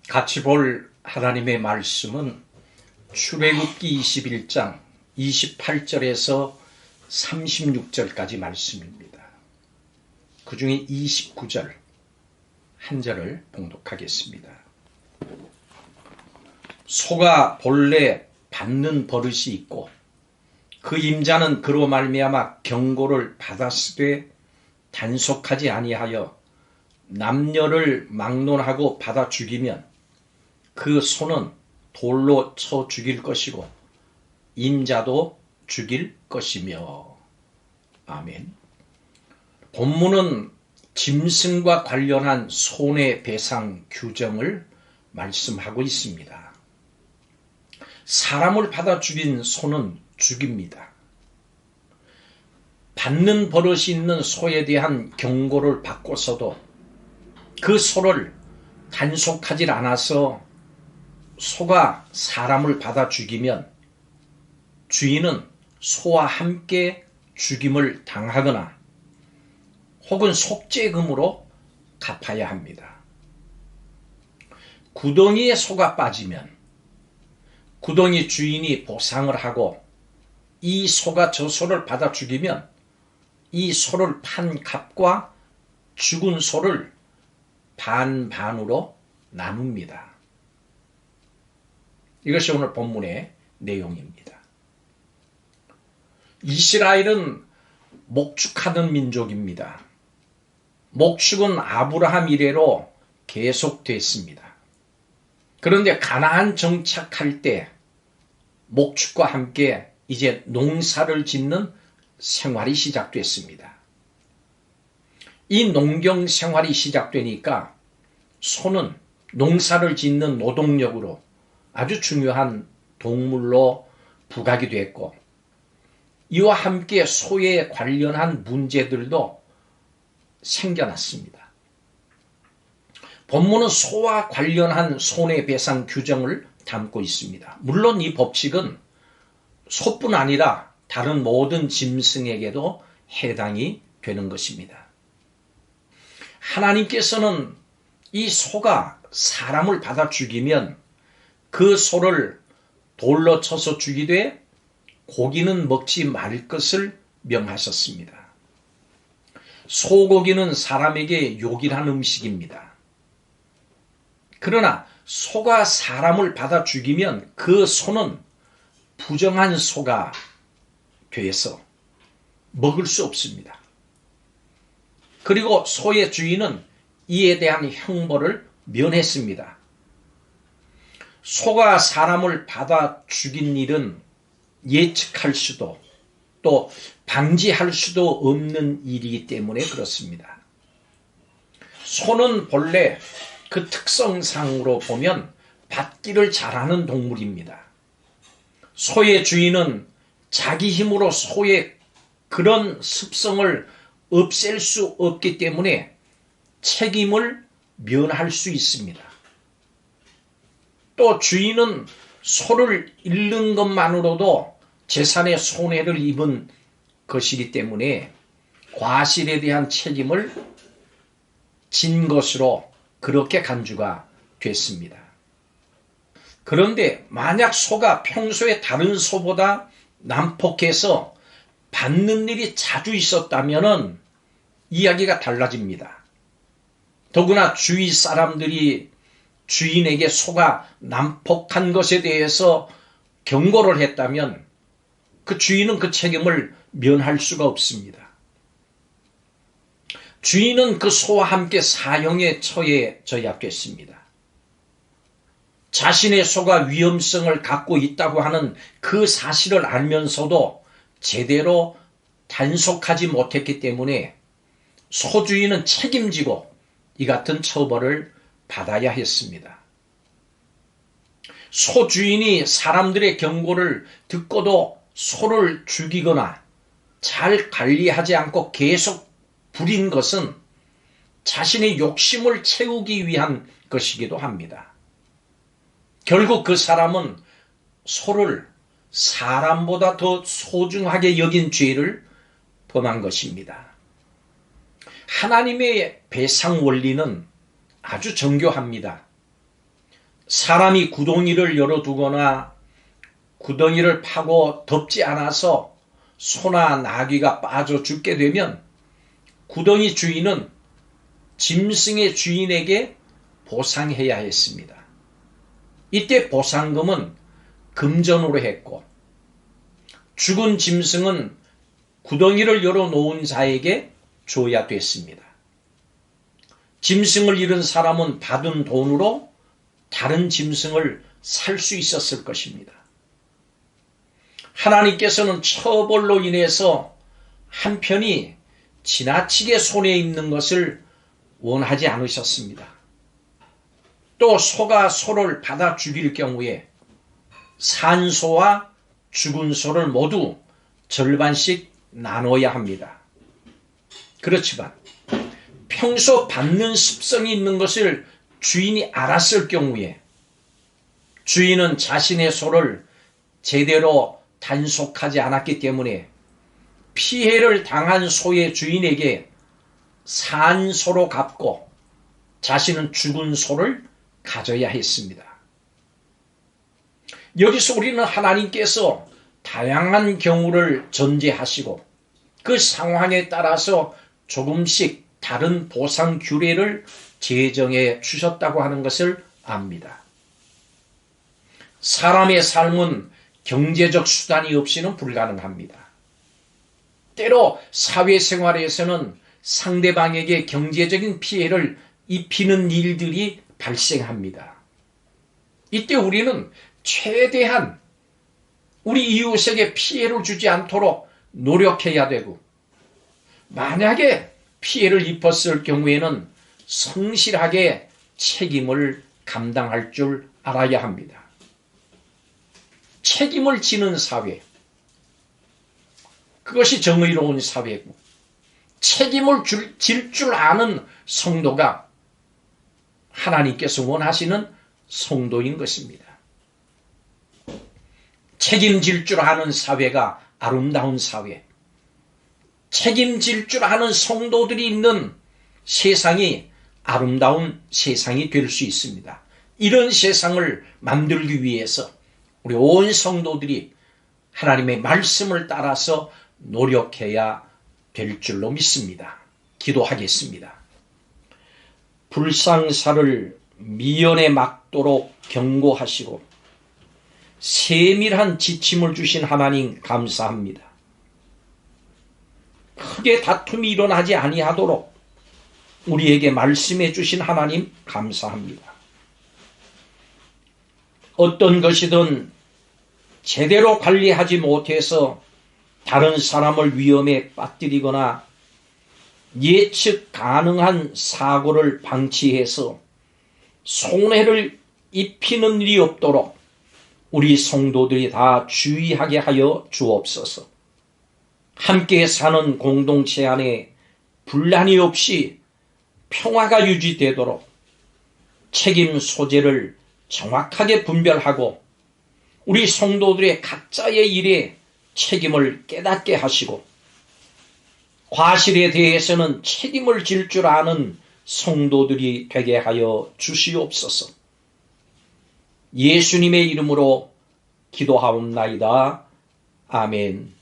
같이 볼 하나님의 말씀은 출애굽기 21장 28절에서 36절까지 말씀입니다. 그 중에 29절 한 절을 봉독하겠습니다. 소가 본래 받는 버릇이 있고 그 임자는 그로 말미암아 경고를 받았으되 단속하지 아니하여 남녀를 막론하고 받아 죽이면 그 소는 돌로 쳐 죽일 것이고 임자도 죽일 것이며. 아멘. 본문은 짐승과 관련한 손해배상 규정을 말씀하고 있습니다. 사람을 받아 죽인 소는 죽입니다. 받는 버릇이 있는 소에 대한 경고를 받고서도 그 소를 단속하지 않아서 소가 사람을 받아 죽이면 주인은 소와 함께 죽임을 당하거나 혹은 속죄금으로 갚아야 합니다. 구덩이에 소가 빠지면 구덩이 주인이 보상을 하고 이 소가 저 소를 받아 죽이면 이 소를 판 값과 죽은 소를 반반으로 나눕니다. 이것이 오늘 본문의 내용입니다. 이스라엘은 목축하던 민족입니다. 목축은 아브라함 이래로 계속됐습니다. 그런데 가나안 정착할 때 목축과 함께 이제 농사를 짓는 생활이 시작됐습니다. 이 농경 생활이 시작되니까 소는 농사를 짓는 노동력으로 아주 중요한 동물로 부각이 됐고 이와 함께 소에 관련한 문제들도 생겨났습니다. 본문은 소와 관련한 손해배상 규정을 담고 있습니다. 물론 이 법칙은 소뿐 아니라 다른 모든 짐승에게도 해당이 되는 것입니다. 하나님께서는 이 소가 사람을 받아 죽이면 그 소를 돌로 쳐서 죽이되 고기는 먹지 말 것을 명하셨습니다. 소고기는 사람에게 요긴한 음식입니다. 그러나 소가 사람을 받아 죽이면 그 소는 부정한 소가 돼서 먹을 수 없습니다. 그리고 소의 주인은 이에 대한 형벌을 면했습니다. 소가 사람을 받아 죽인 일은 예측할 수도 또 방지할 수도 없는 일이기 때문에 그렇습니다. 소는 본래 그 특성상으로 보면 받기를 잘하는 동물입니다. 소의 주인은 자기 힘으로 소의 그런 습성을 없앨 수 없기 때문에 책임을 면할 수 있습니다. 또 주인은 소를 잃는 것만으로도 재산의 손해를 입은 것이기 때문에 과실에 대한 책임을 진 것으로 그렇게 간주가 됐습니다. 그런데 만약 소가 평소에 다른 소보다 난폭해서 받는 일이 자주 있었다면 이야기가 달라집니다. 더구나 주위 사람들이 주인에게 소가 난폭한 것에 대해서 경고를 했다면 그 주인은 그 책임을 면할 수가 없습니다. 주인은 그 소와 함께 사형에 처해져야 됐습니다. 자신의 소가 위험성을 갖고 있다고 하는 그 사실을 알면서도 제대로 단속하지 못했기 때문에 소주인은 책임지고 이 같은 처벌을 받아야 했습니다. 소주인이 사람들의 경고를 듣고도 소를 죽이거나 잘 관리하지 않고 계속 부린 것은 자신의 욕심을 채우기 위한 것이기도 합니다. 결국 그 사람은 소를 사람보다 더 소중하게 여긴 죄를 범한 것입니다. 하나님의 배상 원리는 아주 정교합니다. 사람이 구덩이를 열어두거나 구덩이를 파고 덮지 않아서 소나 나귀가 빠져 죽게 되면 구덩이 주인은 짐승의 주인에게 보상해야 했습니다. 이때 보상금은 금전으로 했고 죽은 짐승은 구덩이를 열어놓은 자에게 줘야 됐습니다. 짐승을 잃은 사람은 받은 돈으로 다른 짐승을 살 수 있었을 것입니다. 하나님께서는 처벌로 인해서 한편이 지나치게 손해 입는 것을 원하지 않으셨습니다. 또 소가 소를 받아 죽일 경우에 산 소와 죽은 소를 모두 절반씩 나눠야 합니다. 그렇지만 평소 받는 습성이 있는 것을 주인이 알았을 경우에 주인은 자신의 소를 제대로 단속하지 않았기 때문에 피해를 당한 소의 주인에게 산 소로 갚고 자신은 죽은 소를 가져야 했습니다. 여기서 우리는 하나님께서 다양한 경우를 전제하시고 그 상황에 따라서 조금씩 다른 보상 규례를 제정해 주셨다고 하는 것을 압니다. 사람의 삶은 경제적 수단이 없이는 불가능합니다. 때로 사회생활에서는 상대방에게 경제적인 피해를 입히는 일들이 발생합니다. 이때 우리는 최대한 우리 이웃에게 피해를 주지 않도록 노력해야 되고 만약에 피해를 입었을 경우에는 성실하게 책임을 감당할 줄 알아야 합니다. 책임을 지는 사회, 그것이 정의로운 사회고 책임을 질 줄 아는 성도가 하나님께서 원하시는 성도인 것입니다. 책임질 줄 아는 사회가 아름다운 사회, 책임질 줄 아는 성도들이 있는 세상이 아름다운 세상이 될 수 있습니다. 이런 세상을 만들기 위해서 우리 온 성도들이 하나님의 말씀을 따라서 노력해야 될 줄로 믿습니다. 기도하겠습니다. 불상사를 미연에 막도록 경고하시고 세밀한 지침을 주신 하나님 감사합니다. 크게 다툼이 일어나지 아니하도록 우리에게 말씀해 주신 하나님 감사합니다. 어떤 것이든 제대로 관리하지 못해서 다른 사람을 위험에 빠뜨리거나 예측 가능한 사고를 방치해서 손해를 입히는 일이 없도록 우리 성도들이 다 주의하게 하여 주옵소서. 함께 사는 공동체 안에 분란이 없이 평화가 유지되도록 책임 소재를 정확하게 분별하고 우리 성도들의 각자의 일에 책임을 깨닫게 하시고 과실에 대해서는 책임을 질 줄 아는 성도들이 되게 하여 주시옵소서. 예수님의 이름으로 기도하옵나이다. 아멘.